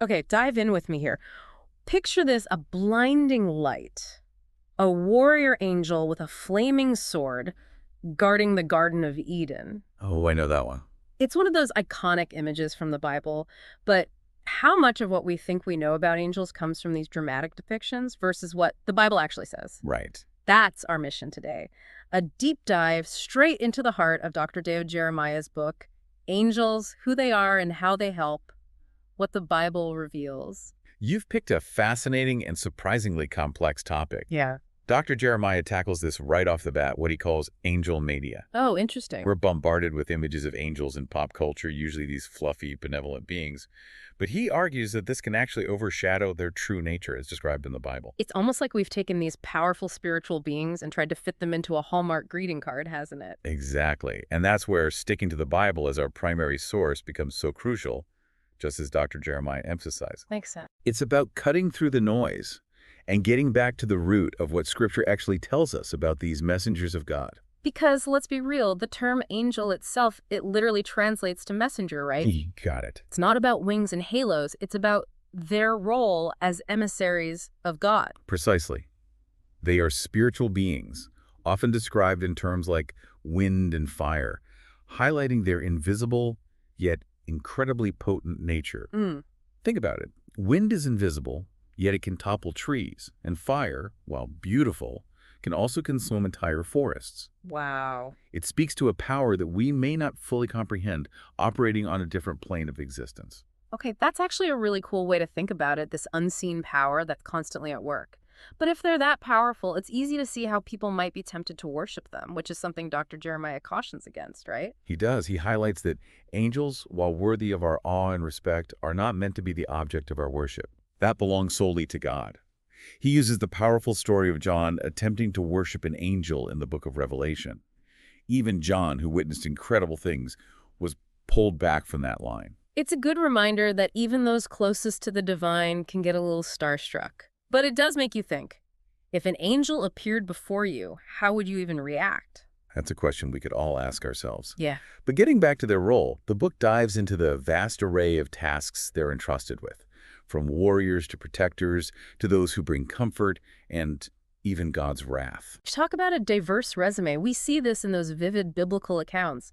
Okay, dive in with me here. Picture this, a blinding light, a warrior angel with a flaming sword guarding the Garden of Eden. Oh, I know that one. It's one of those iconic images from the Bible, but how much of what we think we know about angels comes from these dramatic depictions versus what the Bible actually says? Right. That's our mission today. A deep dive straight into the heart of Dr. Deo Jeremiah's book, Angels, Who They Are and How They Help, What the Bible Reveals. You've picked a fascinating and surprisingly complex topic. Yeah. Dr. Jeremiah tackles this right off the bat, what he calls angel mania. Oh, interesting. We're bombarded with images of angels in pop culture, usually these fluffy, benevolent beings. But he argues that this can actually overshadow their true nature as described in the Bible. It's almost like we've taken these powerful spiritual beings and tried to fit them into a Hallmark greeting card, hasn't it? Exactly. And that's where sticking to the Bible as our primary source becomes so crucial, just as Dr. Jeremiah emphasized. Makes sense. It's about cutting through the noise and getting back to the root of what Scripture actually tells us about these messengers of God. Because, let's be real, the term angel itself, it literally translates to messenger, right? You got it. It's not about wings and halos. It's about their role as emissaries of God. Precisely. They are spiritual beings, often described in terms like wind and fire, highlighting their invisible yet incredibly potent nature. Think about it. Wind is invisible, yet it can topple trees, and fire, while beautiful, can also consume entire forests. Wow. It speaks to a power that we may not fully comprehend, operating on a different plane of existence. Okay, that's actually a really cool way to think about it, this unseen power that's constantly at work. But if they're that powerful, it's easy to see how people might be tempted to worship them, which is something Dr. Jeremiah cautions against, right? He does. He highlights that angels, while worthy of our awe and respect, are not meant to be the object of our worship. That belongs solely to God. He uses the powerful story of John attempting to worship an angel in the book of Revelation. Even John, who witnessed incredible things, was pulled back from that line. It's a good reminder that even those closest to the divine can get a little starstruck. But it does make you think, if an angel appeared before you, how would you even react? That's a question we could all ask ourselves. Yeah. But getting back to their role, the book dives into the vast array of tasks they're entrusted with, from warriors to protectors to those who bring comfort and even God's wrath. Talk about a diverse resume. We see this in those vivid biblical accounts.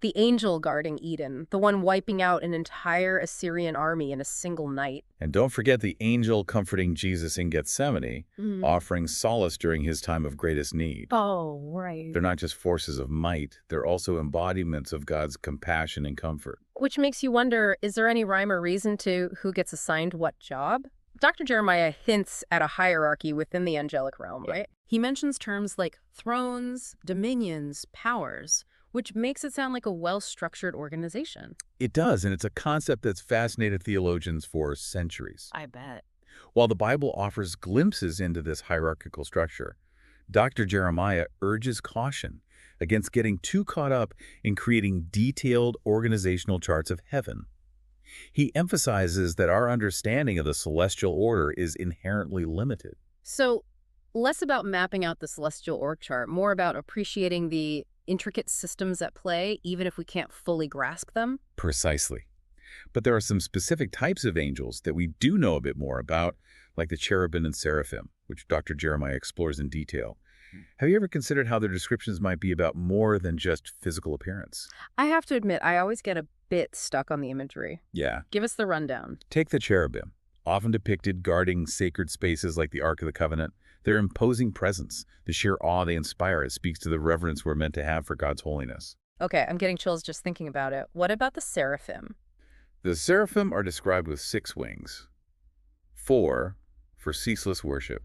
The angel guarding Eden, the one wiping out an entire Assyrian army in a single night. And don't forget the angel comforting Jesus in Gethsemane, offering solace during his time of greatest need. Oh, right. They're not just forces of might, they're also embodiments of God's compassion and comfort. Which makes you wonder, is there any rhyme or reason to who gets assigned what job? Dr. Jeremiah hints at a hierarchy within the angelic realm, right? He mentions terms like thrones, dominions, powers, which makes it sound like a well-structured organization. It does, and it's a concept that's fascinated theologians for centuries. I bet. While the Bible offers glimpses into this hierarchical structure, Dr. Jeremiah urges caution against getting too caught up in creating detailed organizational charts of heaven. He emphasizes that our understanding of the celestial order is inherently limited. So, less about mapping out the celestial org chart, more about appreciating the intricate systems at play, even if we can't fully grasp them? Precisely. But there are some specific types of angels that we do know a bit more about, like the cherubim and seraphim, which Dr. Jeremiah explores in detail. Have you ever considered how their descriptions might be about more than just physical appearance? I have to admit, I always get a bit stuck on the imagery. Yeah. Give us the rundown. Take the cherubim, often depicted guarding sacred spaces like the Ark of the Covenant. Their imposing presence, the sheer awe they inspire, it speaks to the reverence we're meant to have for God's holiness. Okay, I'm getting chills just thinking about it. What about the seraphim? The seraphim are described with 6 wings, 4 for ceaseless worship,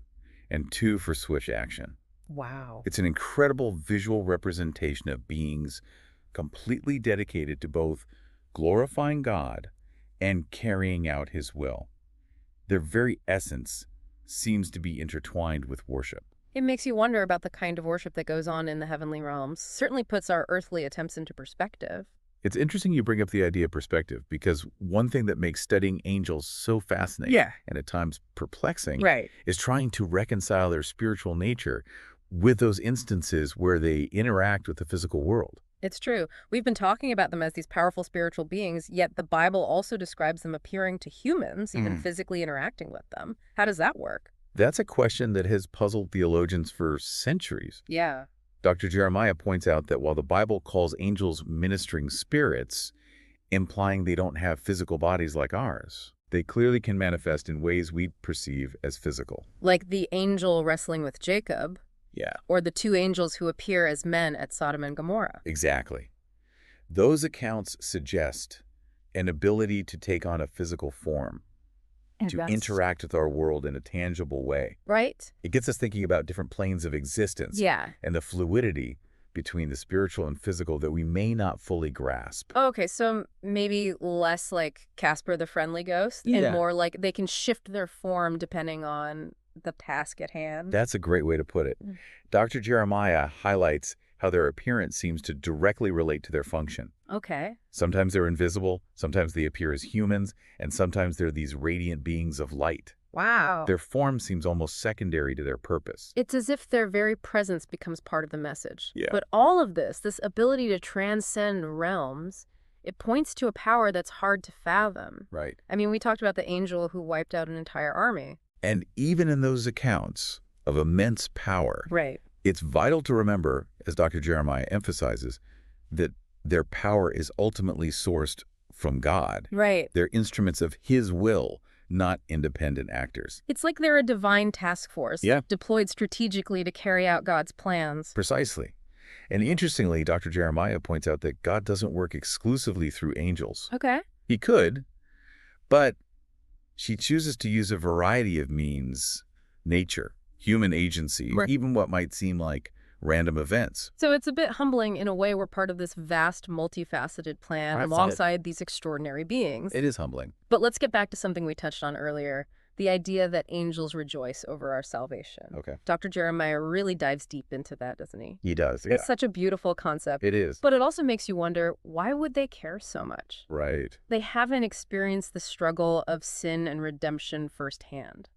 and 2 for swift action. Wow. It's an incredible visual representation of beings completely dedicated to both glorifying God and carrying out His will. Their very essence seems to be intertwined with worship. It makes you wonder about the kind of worship that goes on in the heavenly realms. Certainly puts our earthly attempts into perspective. It's interesting you bring up the idea of perspective, because one thing that makes studying angels so fascinating and at times perplexing is trying to reconcile their spiritual nature with those instances where they interact with the physical world. It's true. We've been talking about them as these powerful spiritual beings, yet the Bible also describes them appearing to humans, even physically interacting with them. How does that work? That's a question that has puzzled theologians for centuries. Yeah. Dr. Jeremiah points out that while the Bible calls angels ministering spirits, implying they don't have physical bodies like ours, they clearly can manifest in ways we perceive as physical. Like the angel wrestling with Jacob, Yeah, or the two angels who appear as men at Sodom and Gomorrah. exactly. Those accounts suggest an ability to take on a physical form, to interact with our world in a tangible way. Right? It gets us thinking about different planes of existence Yeah. and the fluidity between the spiritual and physical that we may not fully grasp. Okay, so maybe less like Casper the Friendly Ghost Yeah. and more like they can shift their form depending on the task at hand. That's a great way to put it. Dr. Jeremiah highlights how their appearance seems to directly relate to their function. Okay. Sometimes they're invisible, sometimes they appear as humans, and sometimes they're these radiant beings of light. Wow. Their form seems almost secondary to their purpose. It's as if their very presence becomes part of the message. Yeah. But all of this ability to transcend realms, it points to a power that's hard to fathom. Right. I mean, we talked about the angel who wiped out an entire army. And even in those accounts of immense power, Right. it's vital to remember, as Dr. Jeremiah emphasizes, that their power is ultimately sourced from God. Right. They're instruments of His will, not independent actors. It's like they're a divine task force deployed strategically to carry out God's plans. Precisely. And interestingly, Dr. Jeremiah points out that God doesn't work exclusively through angels. Okay. He could, but she chooses to use a variety of means: nature, human agency, or even what might seem like random events. So it's a bit humbling in a way we're part of this vast, multifaceted plan alongside these extraordinary beings. It is humbling. But let's get back to something we touched on earlier, the idea that angels rejoice over our salvation. Okay. Dr. Jeremiah really dives deep into that, doesn't he? He does, yeah. It's such a beautiful concept. It is. But it also makes you wonder, why would they care so much? Right. They haven't experienced the struggle of sin and redemption firsthand.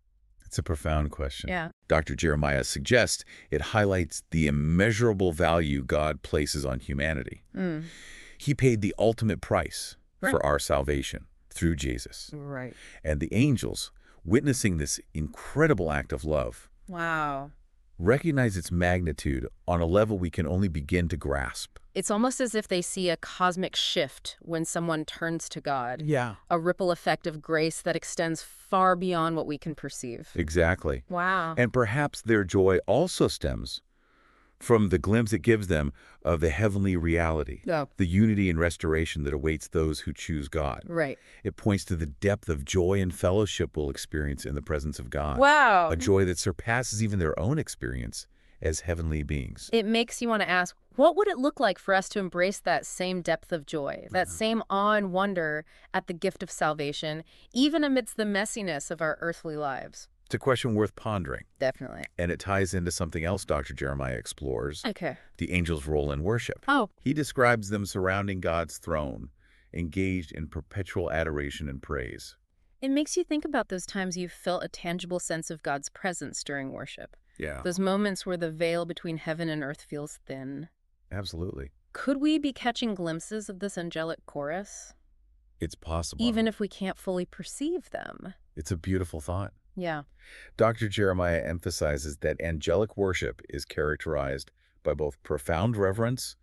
It's a profound question. Yeah. Dr. Jeremiah suggests it highlights the immeasurable value God places on humanity. He paid the ultimate price for our salvation through Jesus. Right. And the angels, witnessing this incredible act of love, Wow. recognize its magnitude on a level we can only begin to grasp. It's almost as if they see a cosmic shift when someone turns to God. Yeah. A ripple effect of grace that extends far beyond what we can perceive. Exactly. Wow. And perhaps their joy also stems from the glimpse it gives them of the heavenly reality, Oh. the unity and restoration that awaits those who choose God. Right. It points to the depth of joy and fellowship we'll experience in the presence of God. Wow. A joy that surpasses even their own experience as heavenly beings. It makes you want to ask, what would it look like for us to embrace that same depth of joy, that same awe and wonder at the gift of salvation, even amidst the messiness of our earthly lives? It's a question worth pondering. Definitely. And it ties into something else Dr. Jeremiah explores, Okay. the angels' role in worship. Oh. He describes them surrounding God's throne, engaged in perpetual adoration and praise. It makes you think about those times you've felt a tangible sense of God's presence during worship. Yeah, Those moments where the veil between heaven and earth feels thin. absolutely. Could we be catching glimpses of this angelic chorus, It's possible. even if we can't fully perceive them? It's a beautiful thought. Yeah. Dr. Jeremiah emphasizes that angelic worship is characterized by both profound reverence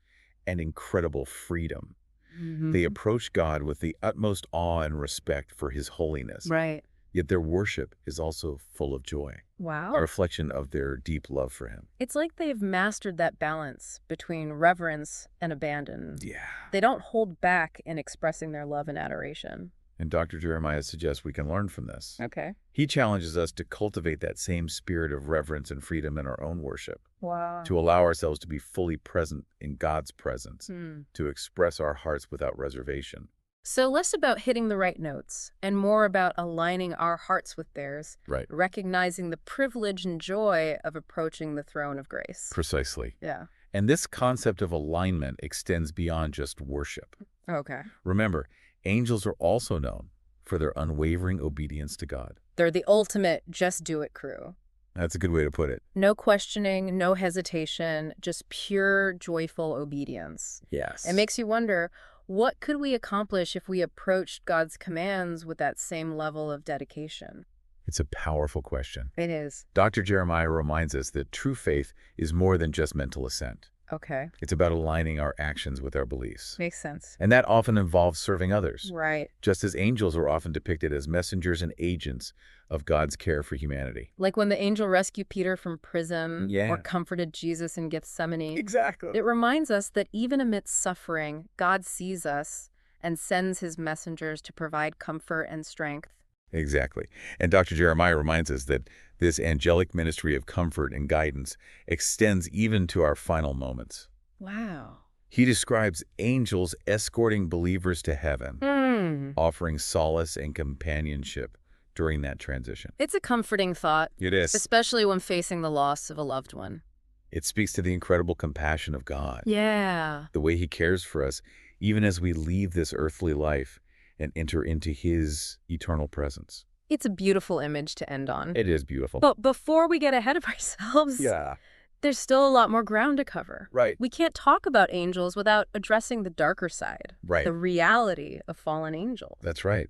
and incredible freedom. They approach God with the utmost awe and respect for His holiness. Right. Yet their worship is also full of joy, Wow. a reflection of their deep love for Him. It's like they've mastered that balance between reverence and abandon. Yeah. They don't hold back in expressing their love and adoration. And Dr. Jeremiah suggests we can learn from this. Okay. He challenges us to cultivate that same spirit of reverence and freedom in our own worship, Wow. to allow ourselves to be fully present in God's presence, to express our hearts without reservation. So less about hitting the right notes and more about aligning our hearts with theirs, Right. recognizing the privilege and joy of approaching the throne of grace. Precisely. Yeah. And this concept of alignment extends beyond just worship. Okay. Remember, angels are also known for their unwavering obedience to God. They're the ultimate just do it crew. That's a good way to put it. No questioning, no hesitation, just pure, joyful obedience. Yes. It makes you wonder, what could we accomplish if we approached God's commands with that same level of dedication? It's a powerful question. It is. Dr. Jeremiah reminds us that true faith is more than just mental assent. Okay. It's about aligning our actions with our beliefs. Makes sense. And that often involves serving others. Right. Just as angels are often depicted as messengers and agents of God's care for humanity. Like when the angel rescued Peter from prison Yeah. or comforted Jesus in Gethsemane. Exactly. It reminds us that even amidst suffering, God sees us and sends his messengers to provide comfort and strength. Exactly. And Dr. Jeremiah reminds us that this angelic ministry of comfort and guidance extends even to our final moments. Wow. He describes angels escorting believers to heaven, offering solace and companionship during that transition. It's a comforting thought, It is. especially when facing the loss of a loved one. It speaks to the incredible compassion of God, Yeah. the way he cares for us, even as we leave this earthly life and enter into his eternal presence. It's a beautiful image to end on. It is beautiful. But before we get ahead of ourselves, Yeah. there's still a lot more ground to cover. Right. We can't talk about angels without addressing the darker side, Right. the reality of fallen angels. That's right.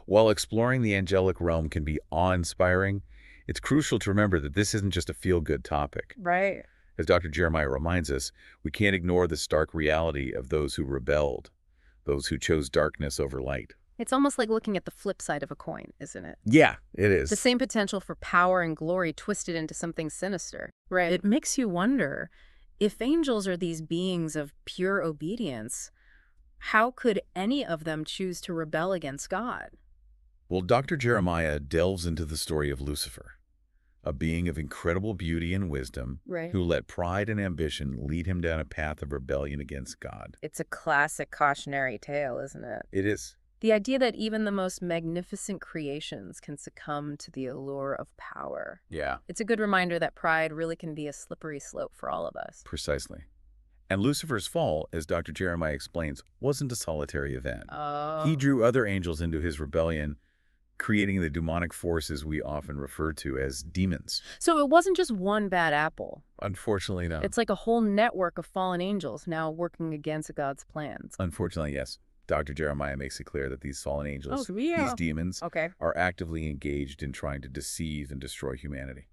While exploring the angelic realm can be awe-inspiring, it's crucial to remember that this isn't just a feel-good topic. Right. As Dr. Jeremiah reminds us, we can't ignore the stark reality of those who rebelled, those who chose darkness over light. It's almost like looking at the flip side of a coin, isn't it? Yeah, it is. The same potential for power and glory twisted into something sinister. Right. It makes you wonder, if angels are these beings of pure obedience, how could any of them choose to rebel against God? Well, Dr. Jeremiah delves into the story of Lucifer, a being of incredible beauty and wisdom Right. who let pride and ambition lead him down a path of rebellion against God. It's a classic cautionary tale, isn't it? It is. The idea that even the most magnificent creations can succumb to the allure of power. Yeah, It's a good reminder that pride really can be a slippery slope for all of us. precisely. And Lucifer's fall, as Dr. Jeremiah explains, wasn't a solitary event. Oh. He drew other angels into his rebellion, creating the demonic forces we often refer to as demons. So it wasn't just one bad apple. Unfortunately, no. It's like a whole network of fallen angels now working against God's plans. Unfortunately, yes. Dr. Jeremiah makes it clear that these fallen angels, Oh, yeah. these demons, Okay. are actively engaged in trying to deceive and destroy humanity.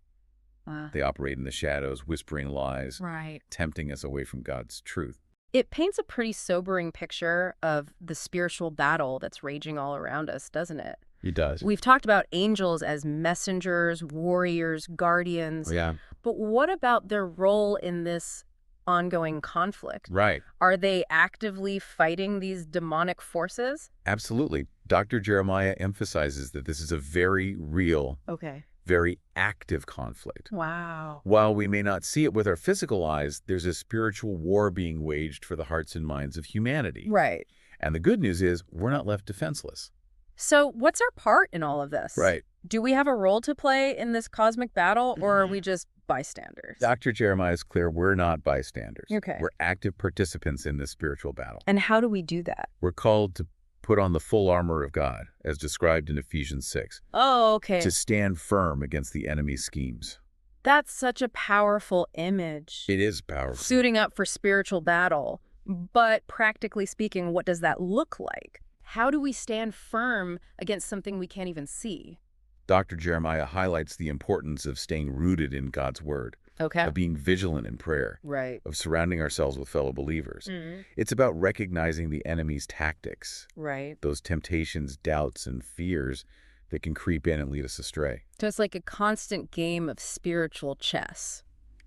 They operate in the shadows, whispering lies, Right. tempting us away from God's truth. It paints a pretty sobering picture of the spiritual battle that's raging all around us, doesn't it? He does. We've talked about angels as messengers, warriors, guardians. Yeah, But what about their role in this ongoing conflict? right. Are they actively fighting these demonic forces? Absolutely. Dr. Jeremiah emphasizes that this is a very real, Okay. very active conflict. Wow. While we may not see it with our physical eyes, there's a spiritual war being waged for the hearts and minds of humanity. Right. And the good news is we're not left defenseless. So what's our part in all of this? Right. Do we have a role to play in this cosmic battle, or are we just bystanders? Dr. Jeremiah is clear we're not bystanders. Okay. We're active participants in this spiritual battle. And how do we do that? We're called to put on the full armor of God, as described in Ephesians 6, Oh, okay. to stand firm against the enemy's schemes. That's such a powerful image. It is powerful. Suiting up for spiritual battle. But practically speaking, what does that look like? How do we stand firm against something we can't even see? Dr. Jeremiah highlights the importance of staying rooted in God's word, Okay. of being vigilant in prayer, Right. of surrounding ourselves with fellow believers. Mm. It's about recognizing the enemy's tactics, Right. those temptations, doubts, and fears that can creep in and lead us astray. So it's like a constant game of spiritual chess.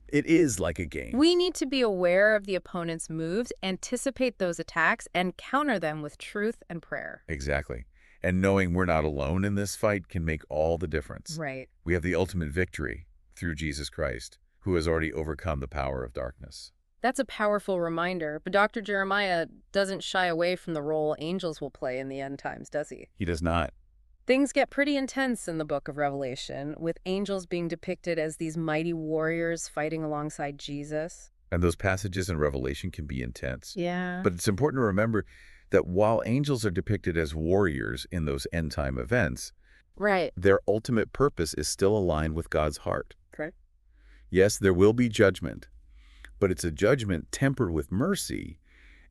It is like a game. We need to be aware of the opponent's moves, anticipate those attacks, and counter them with truth and prayer. Exactly. And knowing we're not alone in this fight can make all the difference. Right. We have the ultimate victory through Jesus Christ, who has already overcome the power of darkness. That's a powerful reminder, but Dr. Jeremiah doesn't shy away from the role angels will play in the end times, does he? He does not. Things get pretty intense in the book of Revelation, with angels being depicted as these mighty warriors fighting alongside Jesus. And those passages in Revelation can be intense. Yeah. But it's important to remember that while angels are depicted as warriors in those end-time events, Right. their ultimate purpose is still aligned with God's heart. Okay. Yes, there will be judgment, but it's a judgment tempered with mercy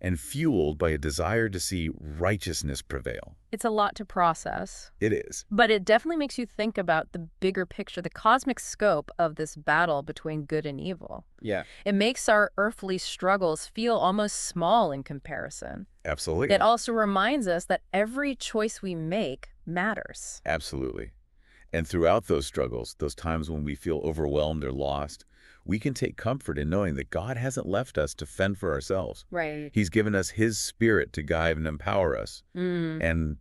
and fueled by a desire to see righteousness prevail. It's a lot to process, It is. but it definitely makes you think about the bigger picture, the cosmic scope of this battle between good and evil. Yeah. It makes our earthly struggles feel almost small in comparison. Absolutely. It also reminds us that every choice we make matters. Absolutely. And throughout those struggles, those times when we feel overwhelmed or lost, we can take comfort in knowing that God hasn't left us to fend for ourselves. Right. He's given us His Spirit to guide and empower us, and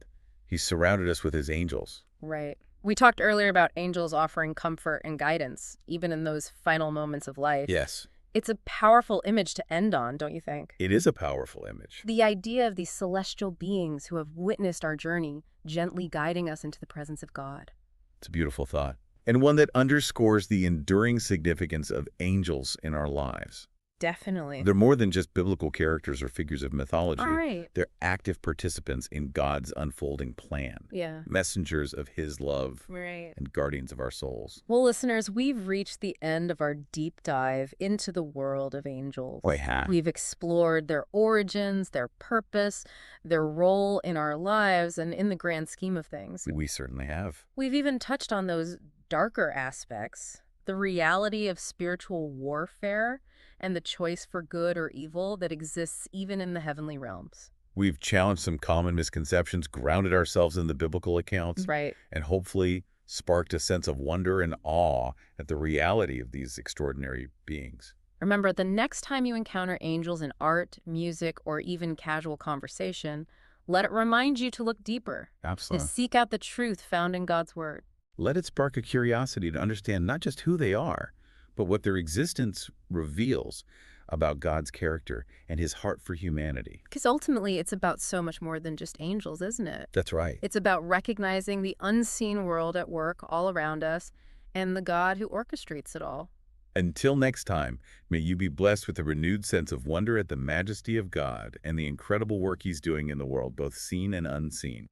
He's surrounded us with His angels. Right. We talked earlier about angels offering comfort and guidance, even in those final moments of life. Yes, It's a powerful image to end on, don't you think? it is a powerful image. The idea of these celestial beings who have witnessed our journey, gently guiding us into the presence of God. It's a beautiful thought, and one that underscores the enduring significance of angels in our lives. Definitely. They're more than just biblical characters or figures of mythology. All right. They're active participants in God's unfolding plan, Yeah. messengers of His love, Right. and guardians of our souls. Well, listeners, we've reached the end of our deep dive into the world of angels. We have. We've explored their origins, their purpose, their role in our lives, and in the grand scheme of things. We certainly have. We've even touched on those darker aspects, the reality of spiritual warfare, and the choice for good or evil that exists even in the heavenly realms. We've challenged some common misconceptions, grounded ourselves in the biblical accounts, Right. and hopefully sparked a sense of wonder and awe at the reality of these extraordinary beings. Remember, the next time you encounter angels in art, music, or even casual conversation, let it remind you to look deeper, to Absolutely. seek out the truth found in God's Word. Let it spark a curiosity to understand not just who they are, but what their existence reveals about God's character and His heart for humanity. Because ultimately, it's about so much more than just angels, isn't it? That's right. It's about recognizing the unseen world at work all around us and the God who orchestrates it all. Until next time, may you be blessed with a renewed sense of wonder at the majesty of God and the incredible work He's doing in the world, both seen and unseen.